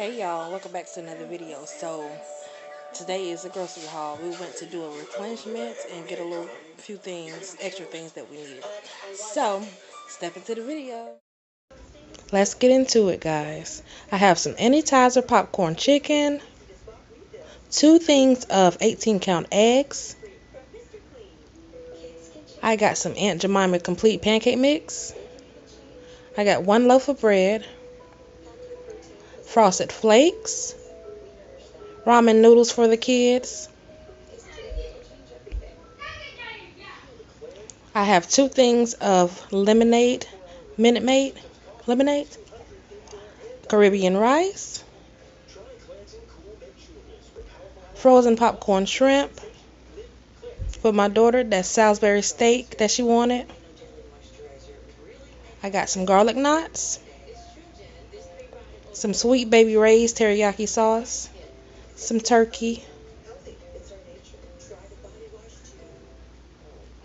Hey y'all, welcome back to another video. So today is a grocery haul. We went to do a replenishment and get a few things, extra things that we needed. So step into the video. Let's get into it, guys. I have some Anytizer popcorn chicken, 2 things of 18-count eggs. I got some Aunt Jemima complete pancake mix. I got 1 loaf of bread, Frosted Flakes, ramen noodles for the kids. I have 2 things of Minute Maid lemonade, Caribbean rice, frozen popcorn shrimp for my daughter, that's Salisbury steak that she wanted. I got some garlic knots, some Sweet Baby Ray's teriyaki sauce, some turkey,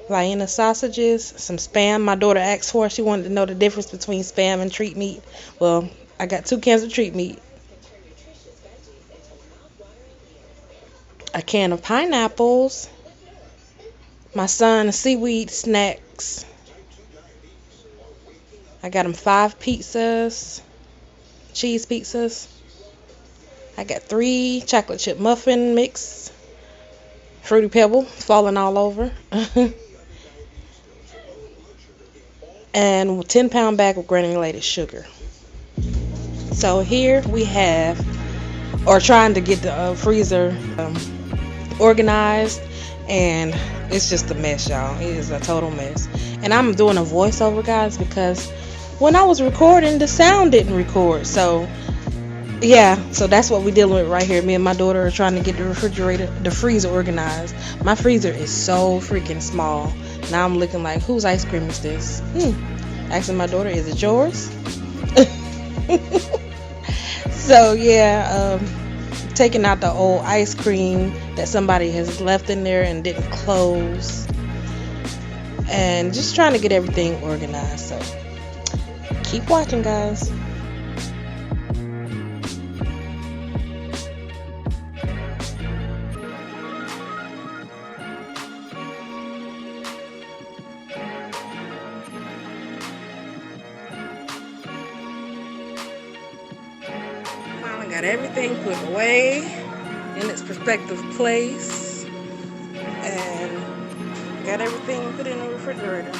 Vienna sausages, some Spam. My daughter asked for it. She wanted to know the difference between Spam and treat meat. Well, I got 2 cans of treat meat, a can of pineapples, my son's seaweed snacks. I got him 5 pizzas, cheese pizzas. I got 3 chocolate chip muffin mix, Fruity Pebble falling all over. And a 10-pound bag of granulated sugar. So here we have, or trying to get the freezer organized, and it's just a mess, y'all. It is a total mess. And I'm doing a voiceover, guys, because when I was recording, the sound didn't record. So yeah, so that's what we're dealing with right here. Me and my daughter are trying to get the freezer organized. My freezer is so freaking small. Now I'm looking like, whose ice cream is this? Asking my daughter, is it yours? So yeah, taking out the old ice cream that somebody has left in there and didn't close, and just trying to get everything organized. So keep watching, guys. Finally got everything put away in its prospective place, and got everything put in the refrigerator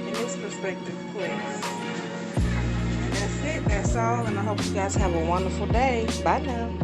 in its prospective place. And that's it. That's all. And I hope you guys have a wonderful day. Bye now.